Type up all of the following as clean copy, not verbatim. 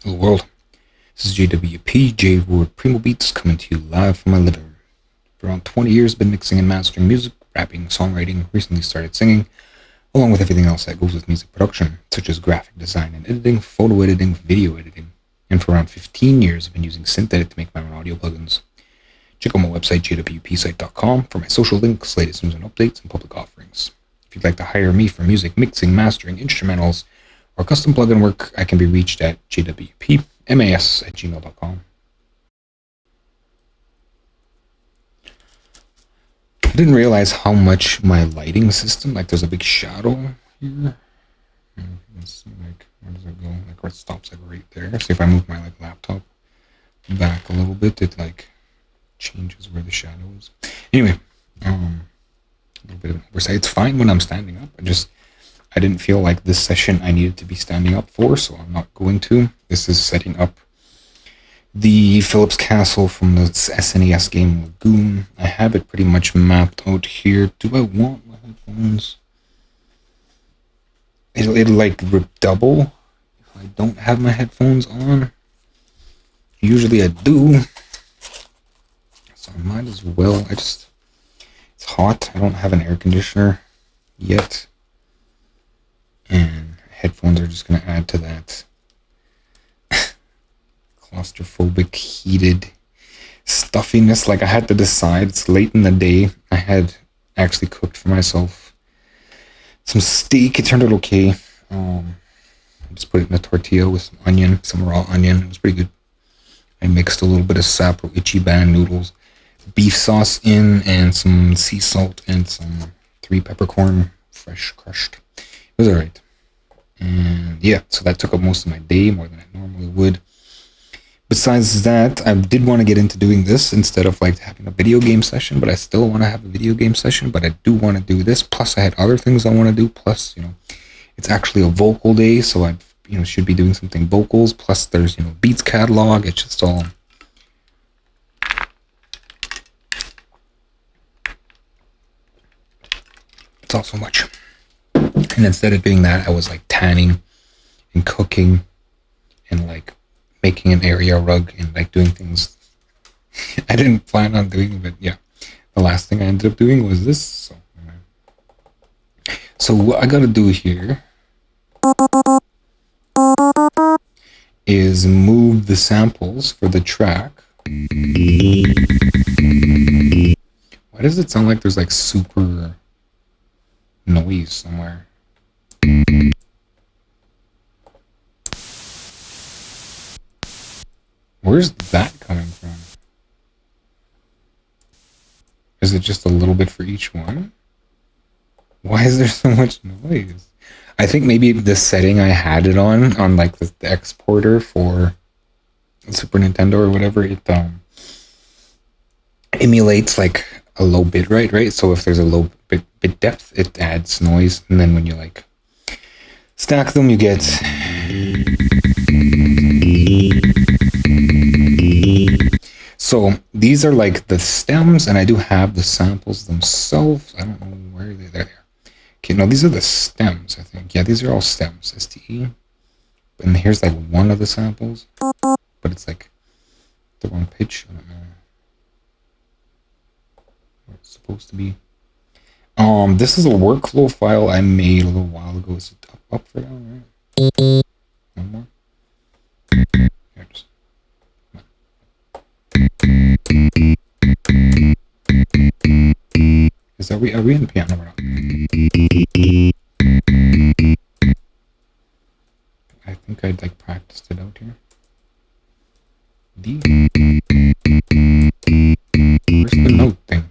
Hello world, this is JWP, J-Word Primo Beats, coming to you live from my living room. For around 20 years, I've been mixing and mastering music, rapping, songwriting, recently started singing, along with everything else that goes with music production, such as graphic design and editing, photo editing, video editing. And for around 15 years, I've been using SynthEdit to make my own audio plugins. Check out my website, JWPsite.com, for my social links, latest news and updates, and public offerings. If you'd like to hire me for music, mixing, mastering, instrumentals, or custom plugin work, I can be reached at jwpmas@gmail.com. I didn't realize how much my lighting system, like there's a big shadow here. Let's see, like, where does it go? Like where it stops, like right there. See if I move my like laptop back a little bit, it like changes where the shadow is. Anyway, a little bit of an oversight. It's fine when I'm standing up. I didn't feel like this session I needed to be standing up for, so I'm not going to. This is setting up the Phillips Castle from the SNES game Lagoon. I have it pretty much mapped out here. Do I want my headphones? It'll like double if I don't have my headphones on. Usually I do. So I might as well. It's hot. I don't have an air conditioner yet. And headphones are just going to add to that claustrophobic, heated stuffiness. Like I had to decide. It's late in the day. I had actually cooked for myself some steak. It turned out okay. I just put it in a tortilla with some onion, some raw onion. It was pretty good. I mixed a little bit of Sapporo Ichiban noodles, beef sauce in, and some sea salt and some 3 peppercorn, fresh crushed. It was alright. And yeah, so that took up most of my day, more than I normally would. Besides that, I did want to get into doing this instead of like having a video game session, but I still want to have a video game session, but I do want to do this. Plus I had other things I want to do. Plus, it's actually a vocal day, so I, should be doing something vocals. Plus there's, beats catalog. It's just all... It's all so much. And instead of doing that, I was like tanning and cooking and like making an area rug and like doing things I didn't plan on doing, but yeah, the last thing I ended up doing was this. So what I gotta do here is move the samples for the track. Why does it sound like there's like super noise somewhere? Where's that coming from? Is it just a little bit for each one? Why is there so much noise? I think maybe the setting I had it on like the exporter for Super Nintendo or whatever, it emulates like a low bit rate, right? So if there's a low bit depth, it adds noise, and then when you like stack them, you get so these are like the stems, and I do have the samples themselves. I don't know where they're there. Okay, no, these are the stems, I think. Yeah, these are all stems, STE. And here's like one of the samples, but it's like the wrong pitch. I don't know what it's supposed to be. This is a workflow file I made a little while ago. Is it up for now, right? One more. Here, just. Are we in the piano or not? I think I'd like practiced it out here. D. Where's the note thing?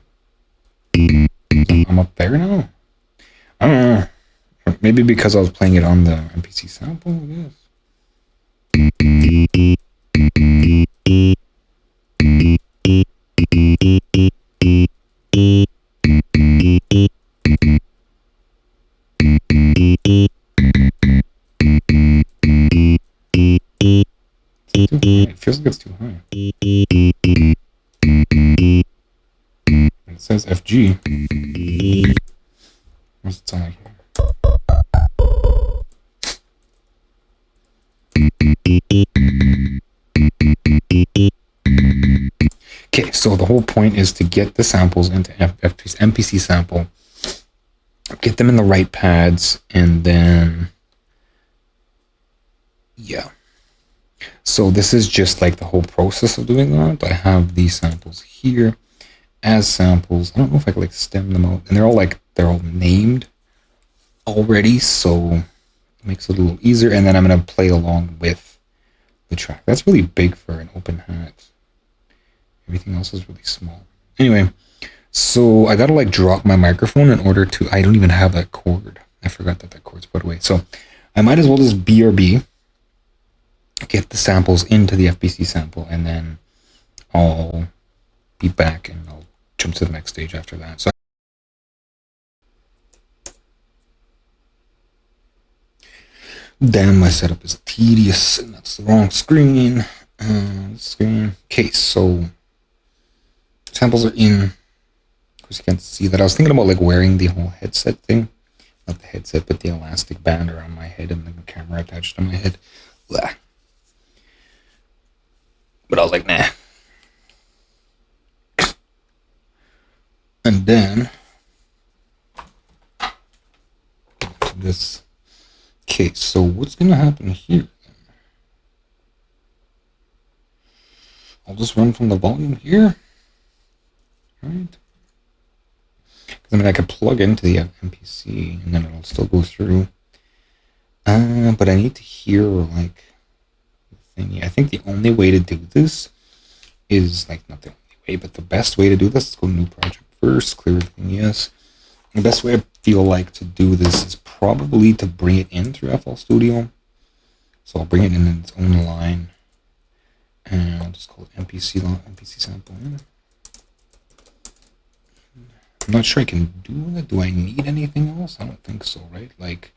I'm up there now? I don't know. Maybe because I was playing it on the MPC sample, I guess. It feels like it's too high. It says FG. What does it sound like here? So the whole point is to get the samples into MPC sample, get them in the right pads, and then, yeah. So this is just like the whole process of doing that. I have these samples here as samples. I don't know if I could like stem them out, and they're all named already, so it makes it a little easier. And then I'm gonna play along with the track. That's really big for an open hat. Everything else is really small. Anyway, so I gotta like drop my microphone in order to, I don't even have that cord. I forgot that cord's put away. So I might as well just BRB, get the samples into the FBC sample, and then I'll be back and I'll jump to the next stage after that. So damn, my setup is tedious, and that's the wrong screen. Okay, so samples are in. Of course, you can't see that. I was thinking about like wearing the whole headset thing, not the headset, but the elastic band around my head and the camera attached to my head. Blah. But I was like, nah. And then this. Okay, so what's gonna happen here? I'll just run from the volume here, right? Because I mean, I could plug into the MPC and then it'll still go through. But I need to hear like the thingy. I think the only way to do this is like not the only way, but the best way to do this is go to new project first, clear everything. Yes. The best way I feel like to do this is probably to bring it in through FL Studio. So I'll bring it in its own line. And I'll just call it MPC sample. I'm not sure I can do that. Do I need anything else? I don't think so, right? Like,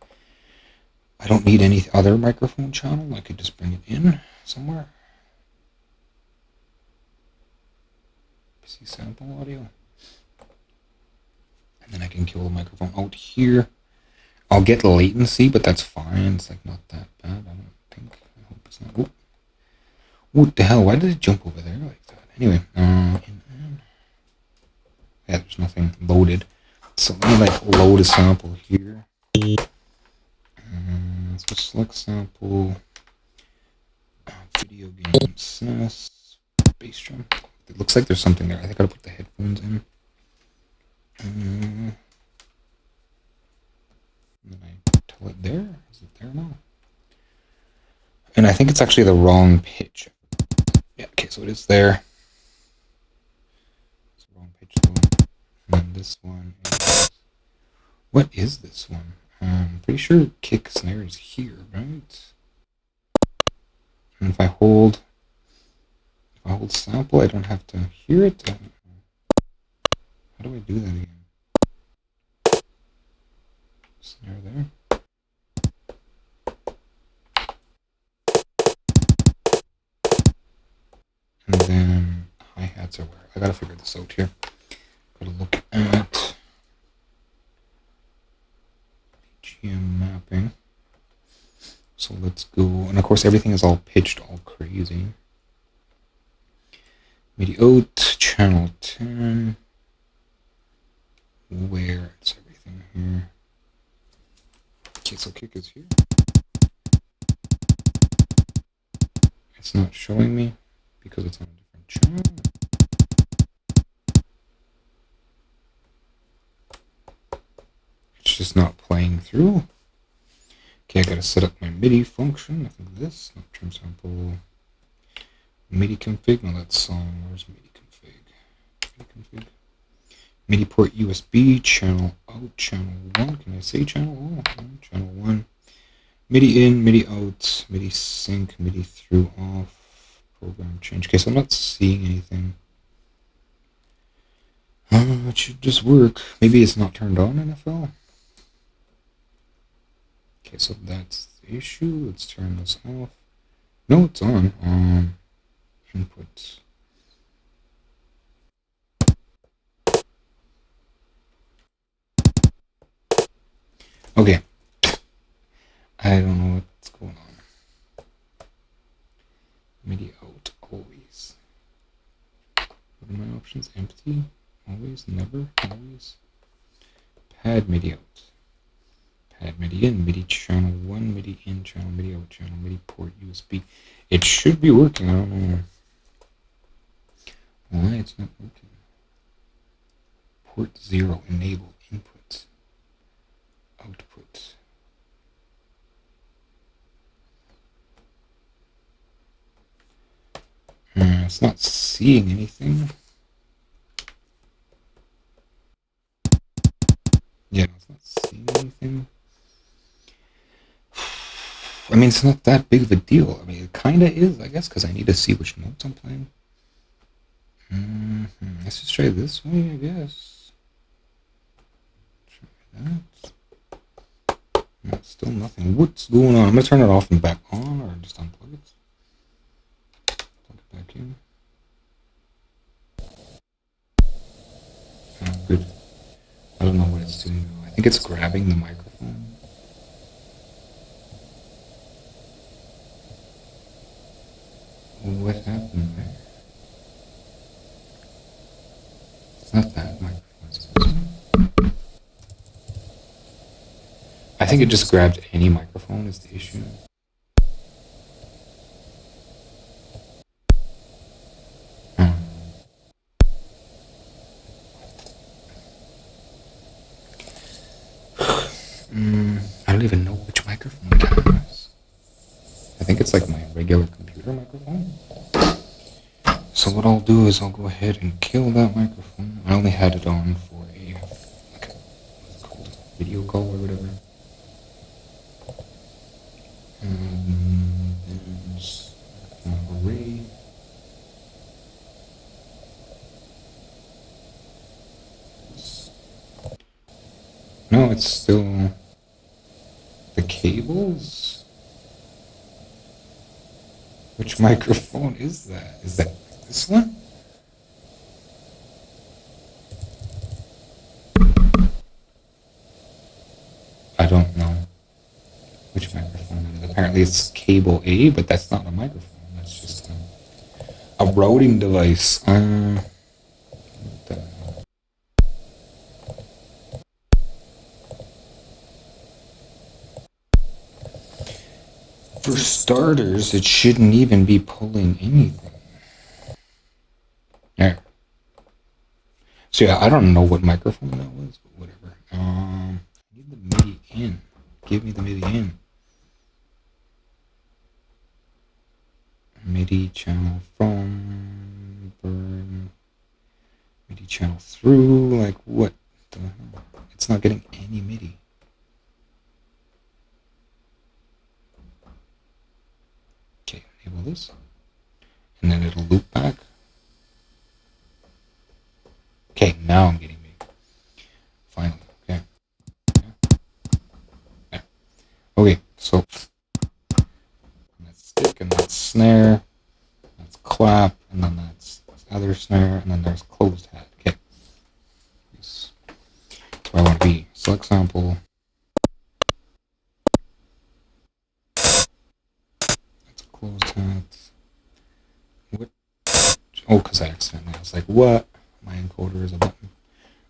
I don't need any other microphone channel. I could just bring it in somewhere. MPC sample audio. And then I can kill the microphone out here. I'll get latency, but that's fine. It's like not that bad, I don't think. I hope it's not. Oh. What the hell? Why did it jump over there like that? Anyway, yeah, there's nothing loaded. So let me like load a sample here. So select sample, video game SNES, bass drum. It looks like there's something there. I think I gotta put the headphones in. And then I tell it there. Is it there now? And I think it's actually the wrong pitch. Yeah, okay, so it is there. It's the wrong pitch though. And then this one is... What is this one? I'm pretty sure kick snare is here, right? And if I hold sample, I don't have to hear it. How do I do that again? Snare there. And then hi-hats are where? I gotta figure this out here. Gotta look at BGM mapping. So let's go, and of course everything is all pitched all crazy. MIDI out, channel 10. Where is everything here? Okay, so kick is here. It's not showing me because it's on a different channel. It's just not playing through. Okay, I gotta set up my MIDI function. I think this, not trim sample. MIDI config, no, that's song. Where's MIDI config? MIDI config. MIDI port USB, channel out, channel 1. Can I say channel 1? Channel 1. MIDI in, MIDI out, MIDI sync, MIDI through off, program change. Okay, so I'm not seeing anything. It should just work. Maybe it's not turned on in FL. Okay, so that's the issue. Let's turn this off. No, it's on. Input. Okay. I don't know what's going on. MIDI out always. What am Options empty. Always, never, always. Pad MIDI out. Pad MIDI in, MIDI channel 1, MIDI in, channel MIDI out, channel MIDI port USB. It should be working. I don't know why it's not working. Port 0, enable, input, output. It's not seeing anything. Yeah, it's not seeing anything. I mean, it's not that big of a deal. I mean, it kind of is, I guess, because I need to see which notes I'm playing. Let's just try this way, I guess. Try that. No, still nothing. What's going on? I'm going to turn it off and back on, or just unplug it. Plug it back in. Oh, good. I don't know what it's doing now. I think it's grabbing the microphone. What happened there? It's not that microphone, it's this one. I think it just grabbed any microphone is the issue. I don't even know which microphone it has. I think it's like my regular computer microphone. So what I'll do is I'll go ahead and kill that microphone. I only had it on for a, like, what's it called, video call or whatever. And there's an array. No, it's still the cables. Which microphone is that? Is that this one? I don't know which microphone it is. Apparently it's cable A, but that's not a microphone. That's just a routing device. What the hell? For starters, it shouldn't even be pulling anything. There. So yeah, I don't know what microphone that was, but whatever. I need the MIDI in. Give me the MIDI in. MIDI channel from, burn, MIDI channel through, like what the hell? It's not getting any MIDI. Okay, enable this. And then it'll loop back. Okay, now I'm getting MIDI. Finally, okay. Yeah. Okay, so that's stick and that's snare, that's clap, and then that's other snare, and then there's closed hat. Okay. Yes. So I want to be select sample. That's closed hat. What? Oh, because I accidentally. I was like, what? My encoder is a button.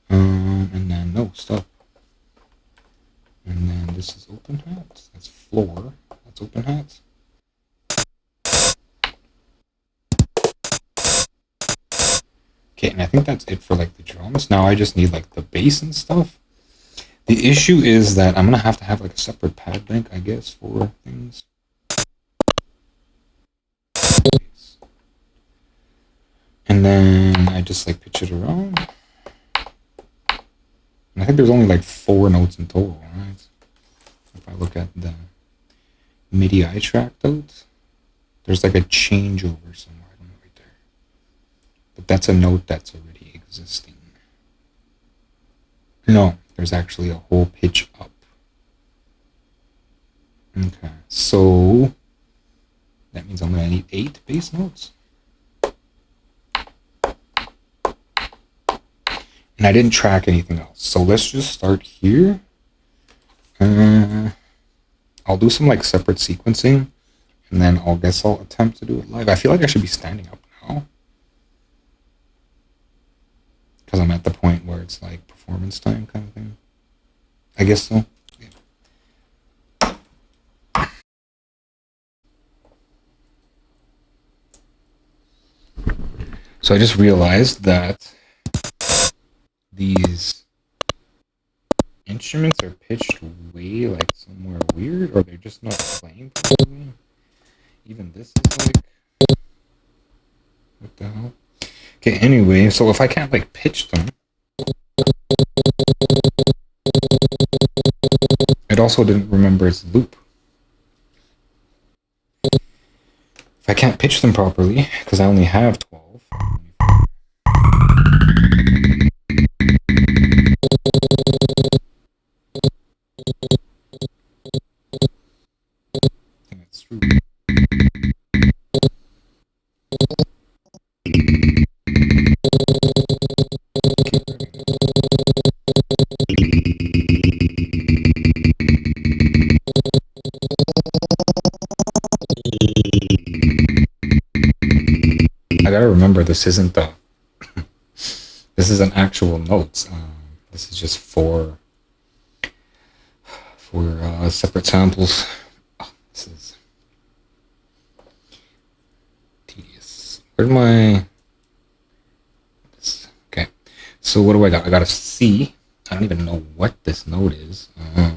And then no, stop. And then this is open hat. That's floor. That's open hat. Okay, and I think that's it for like the drums. Now I just need like the bass and stuff. The issue is that I'm gonna have to have like a separate pad bank, I guess, for things. And then I just like pitch it around. And I think there's only like 4 notes in total, right? If I look at the MIDI I tracked out, there's like a changeover somewhere, I don't know, right there. But that's a note that's already existing. No, there's actually a whole pitch up. Okay, so that means I'm gonna need 8 bass notes. And I didn't track anything else. So let's just start here. I'll do some like separate sequencing, and then I'll attempt to do it live. I feel like I should be standing up now. because I'm at the point where it's like performance time kind of thing. I guess so. Yeah. So I just realized that these instruments are pitched way like somewhere weird, or they're just not playing properly. Even this is like, what the hell? Okay, anyway, so if I can't like pitch them, it also didn't remember its loop. If I can't pitch them properly, because I only have 12. I think that's true. I gotta remember this isn't the this isn't actual notes. This is just for separate samples. Oh, this is tedious. Where'd my okay? So what do I got? I got a C. I don't even know what this note is. All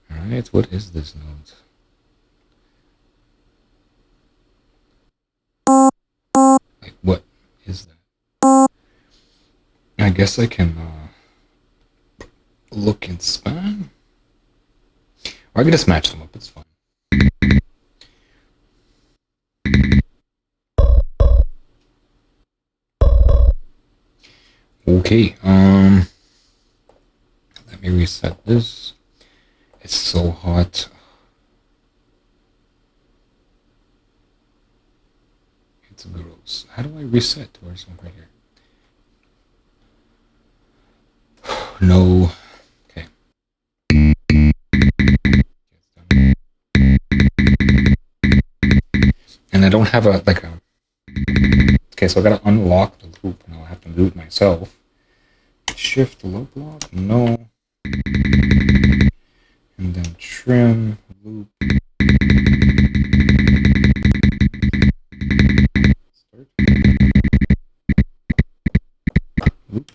right, what is this note? Like, what is that? I guess I can look in span. Or I can just match them up, it's fine. Okay, let me reset this. It's so hot. It's gross. How do I reset? Where's one right here? No. Okay. And I don't have a like a. Okay, so I gotta unlock the loop, and I'll have to do it myself. Shift loop lock? No. And then trim loop. Start. Loop.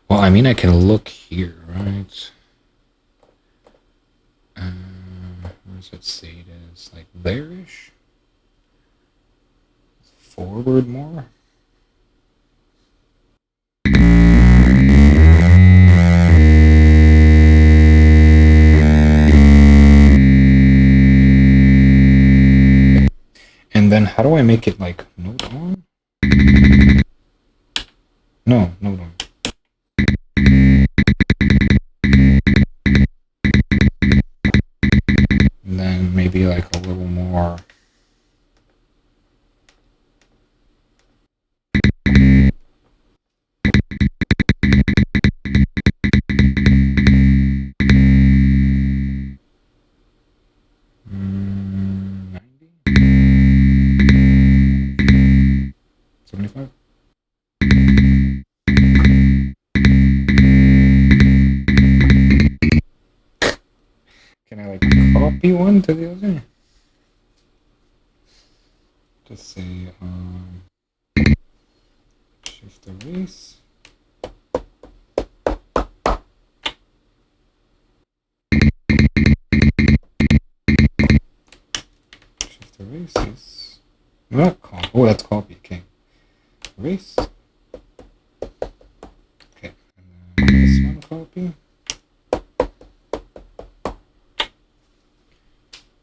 Well, I mean, I can look here, right? Where does it say it is? Like there-ish? Forward more? And then how do I make it like note on? No, note on. And then maybe like a little more. Can I like copy one to the other? Just say shift erase. Shift erase is not copy. Oh, that's copy. Okay, erase. Okay, and then this one copy.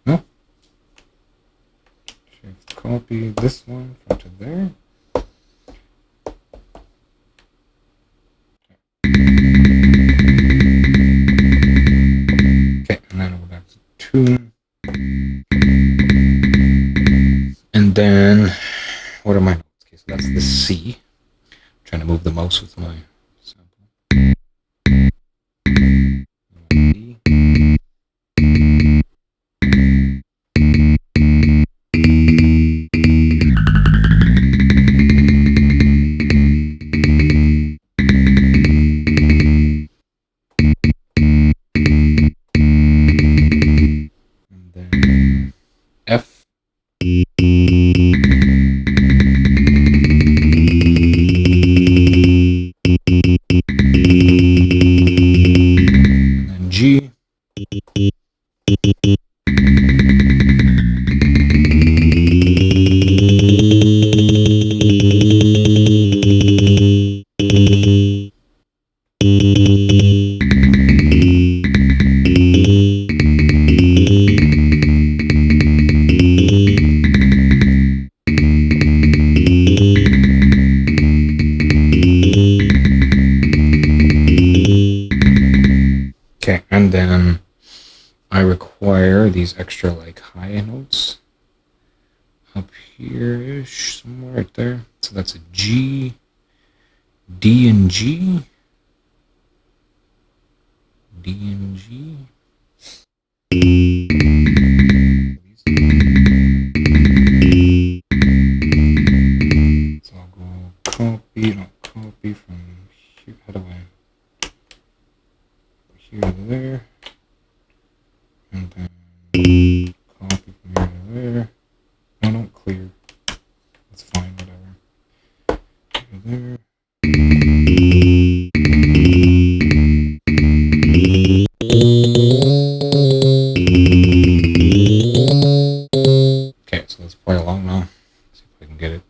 No. Shift copy this one from to there. Okay, and then I'll go back to tune. And then, what are my notes? C. I'm trying to move the mouse with my sample. D. And then F. And then G. Okay, and then I require these extra like high notes up here-ish, somewhere right there. So that's a G, D and G, D and G. So I'll go copy from here. How do I? Here to there, and then copy from here to there. No, don't clear. That's fine, whatever. Here to there. Okay, so let's play along now. See if I can get it.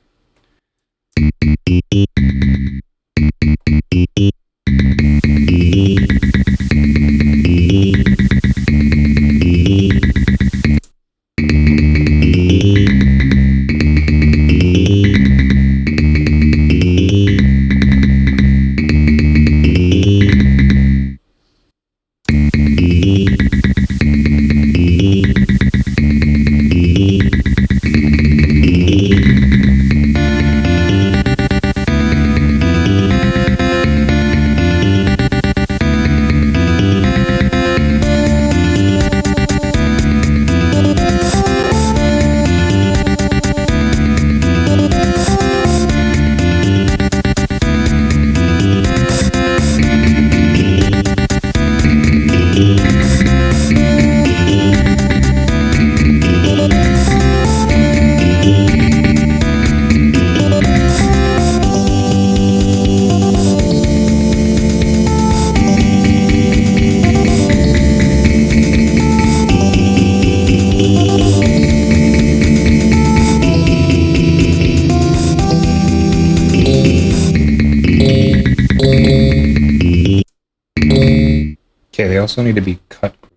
Okay, they also need to be cut groups.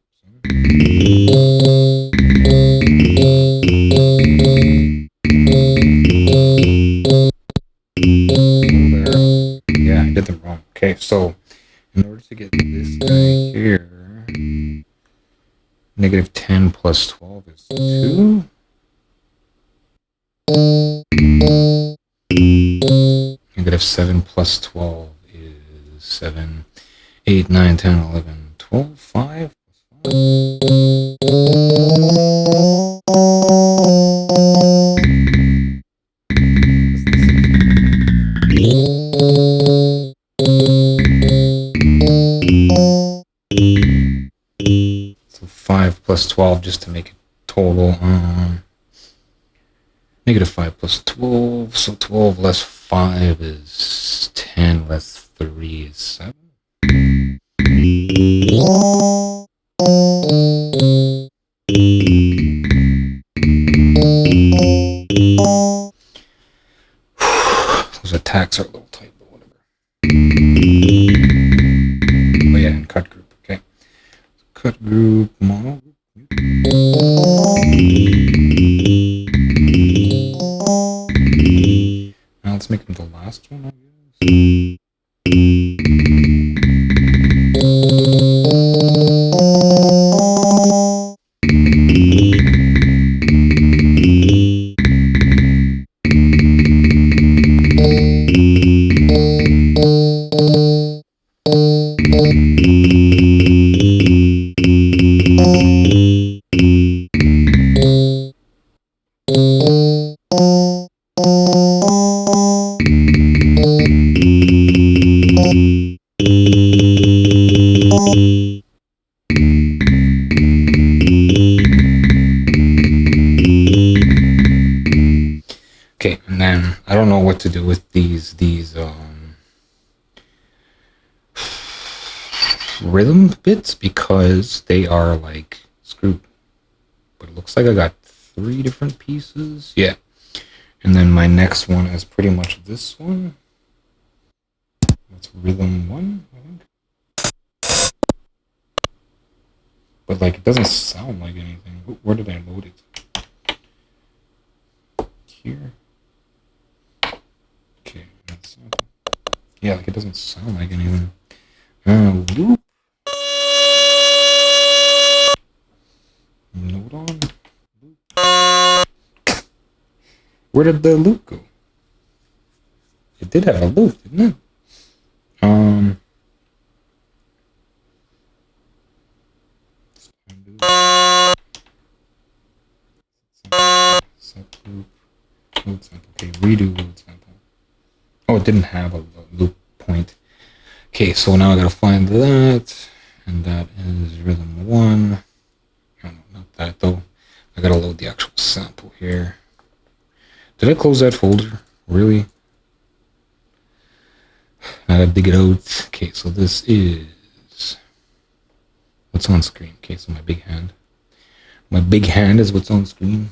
Yeah, I did them wrong. Okay, so in order to get this guy here, negative 10 plus 12 is 2. Negative 7 plus 12 is 7. 8, 9, 10, 11, 12, 5. So 5 plus 12 just to make it total. Negative 5 plus 12. So 12 less 5 is 10 less 3 is 7. Those attacks are a little tight, but whatever. Oh yeah, and cut group, okay. Cut group, mono group. Now let's make them the last one, I guess. Okay, and then I don't know what to do with these rhythm bits because they are like screwed. But it looks like I got 3 different pieces. Yeah. And then my next one is pretty much this one. It's rhythm 1, I think. But like it doesn't sound like anything. Where did I load it? Here. Okay. Yeah, like it doesn't sound like anything. Loop. Note on. Loop. Where did the loop go? It did have a loop, didn't it? Set loop. Load sample. Okay, redo load sample. Oh, it didn't have a loop point. Okay, so now I gotta find that, and that is rhythm 1. Oh, no, not that though. I gotta load the actual sample here. Did I close that folder? Really? I gotta dig it out. Okay, so this is what's on screen. Okay, so my big hand. My big hand is what's on screen.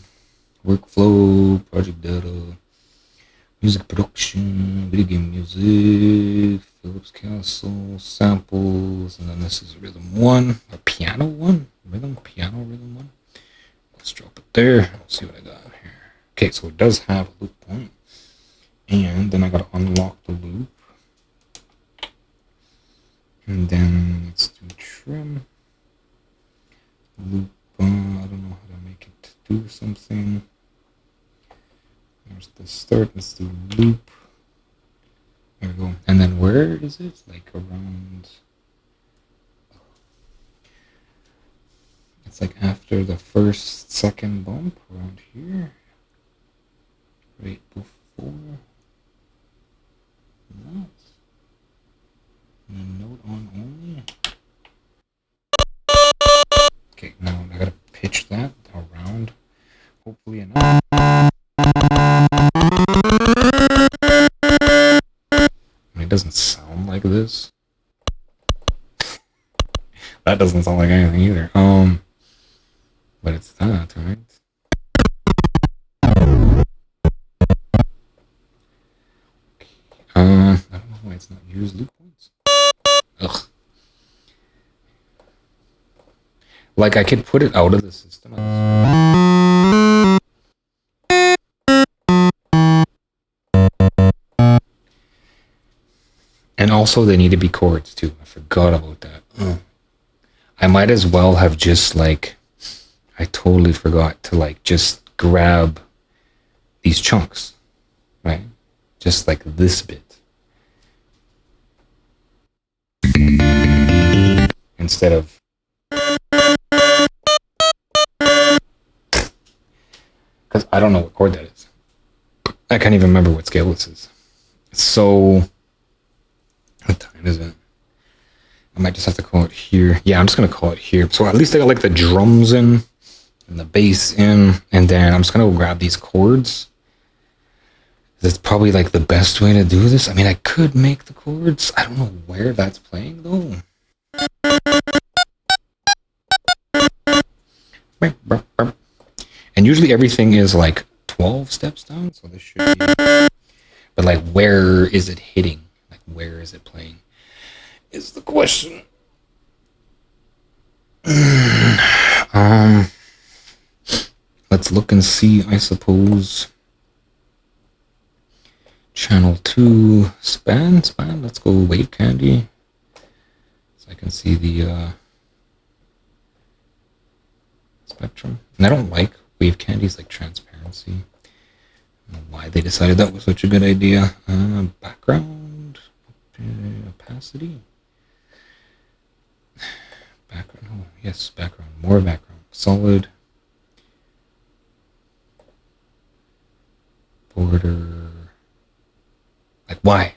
Workflow, project data, music production, video game music, Phillips Castle, samples, and then this is rhythm 1, or piano 1, rhythm 1. Let's drop it there. Let's see what I got here. Okay, so it does have a loop point, and then I gotta unlock the loop, and then let's do trim loop. I don't know how to make it do something. There's the start. Let's do loop. There we go. And then where is it? Like around. It's like after the first, second bump around here. Right before that. And then note on only. Okay, now I gotta pitch that around. Hopefully enough. It doesn't sound like this. That doesn't sound like anything either. But it's that, right? I don't know why it's not use loop points. Ugh. Like I could put it out of the system. And also they need to be chords too. I forgot about that. I might as well have just like, I totally forgot to like just grab these chunks, right? Just like this bit. Instead of because I don't know what chord that is. I can't even remember what scale this is. So what time is it? I might just have to call it here. Yeah, I'm just gonna call it here. So at least I got like the drums in and the bass in, and then I'm just gonna go grab these chords. That's probably like the best way to do this. I mean, I could make the chords. I don't know where that's playing though. And usually everything is like 12 steps down, so this should be. But like, where is it hitting? Like, where is it playing? Is the question. Let's look and see, I suppose. Channel 2 span. Let's go wave candy. So I can see the spectrum. And I don't like wave candies like transparency. I don't know why they decided that was such a good idea. Background opacity. Background. Oh, yes, background. More background. Solid. Border. Like, why?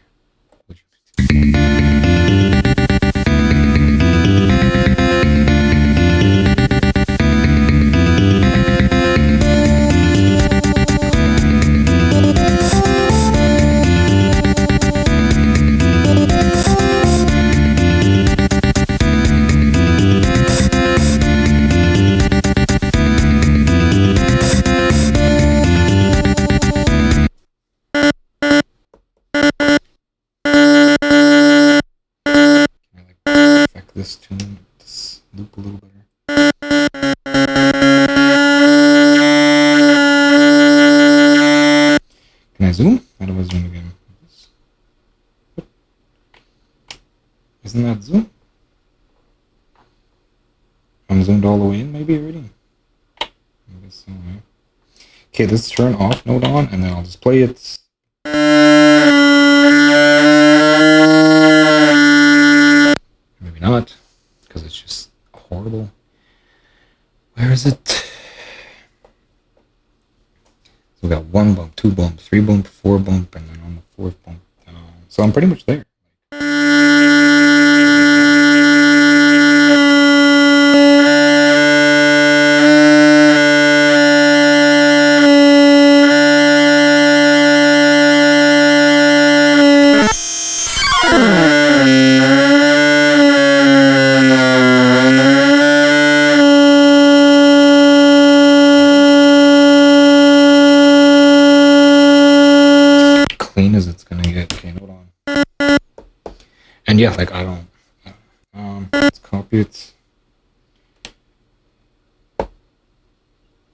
This tune, this loop a little better. Can I zoom? How do I zoom again? Isn't that zoom? I'm zoomed all the way in, maybe already? I guess so, right? Okay, let's turn off node on, and then I'll just play it. Maybe not, because it's just horrible. Where is it? So we got 1 bump, 2 bump, 3 bump, 4 bump, and then on the 4th bump. So I'm pretty much there. Clean as it's gonna get. Okay, hold on. And yeah, like I don't. Let's copy it.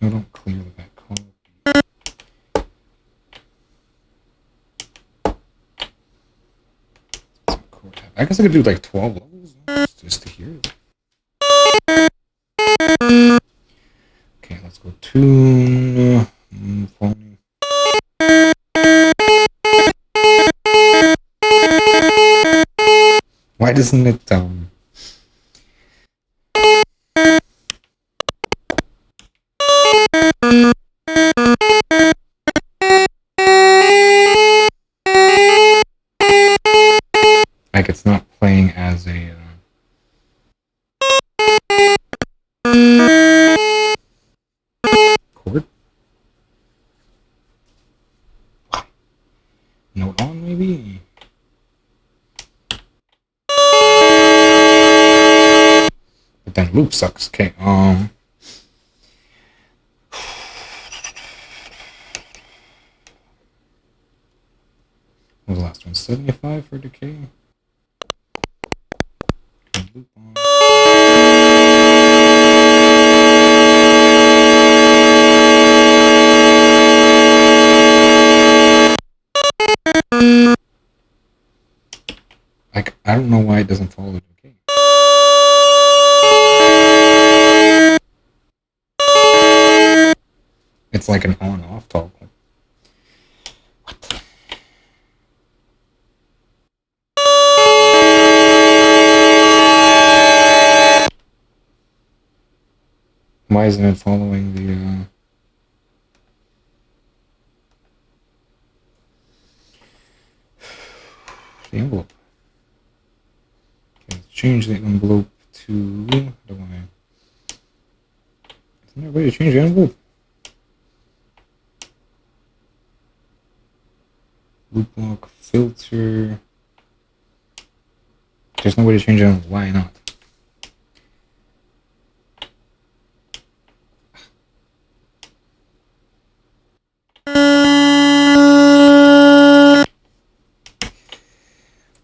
No, don't clear the back copy. I guess I could do like 12 levels just to hear it. Okay, let's go tune. Phone. Why doesn't it like it's not playing as a chord? Note on maybe? But then loop sucks. Okay, what was the last one? 75 for decay? Okay, loop on. Like, I don't know why it doesn't follow the decay. It's like an on-off toggle. What? Why isn't it following the envelope? Okay, let's change the envelope to. How do I? Isn't there a way to change the envelope? Loop block filter. There's no way to change it. Why not?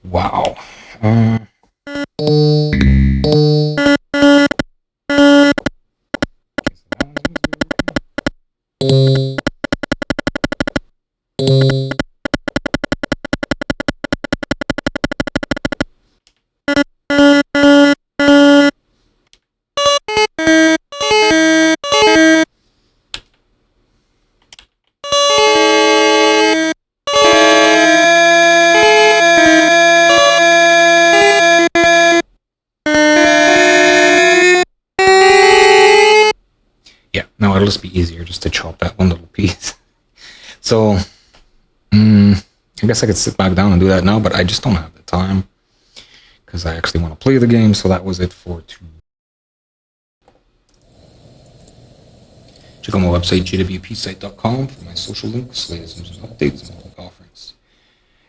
Wow. Yeah, no, it'll just be easier just to chop that one little piece. So, I guess I could sit back down and do that now, but I just don't have the time because I actually want to play the game. So that was it for today. Check out my website, JWPsite.com, for my social links, latest news and updates, and public offerings.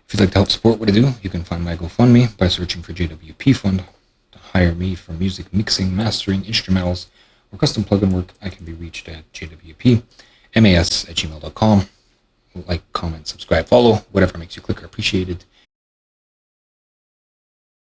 If you'd like to help support what I do, you can find my GoFundMe by searching for JWP Fund. To hire me for music mixing, mastering, instrumentals, or custom plugin work, I can be reached at jwpmas@gmail.com. Like, comment, subscribe, follow, whatever makes you click or appreciate it.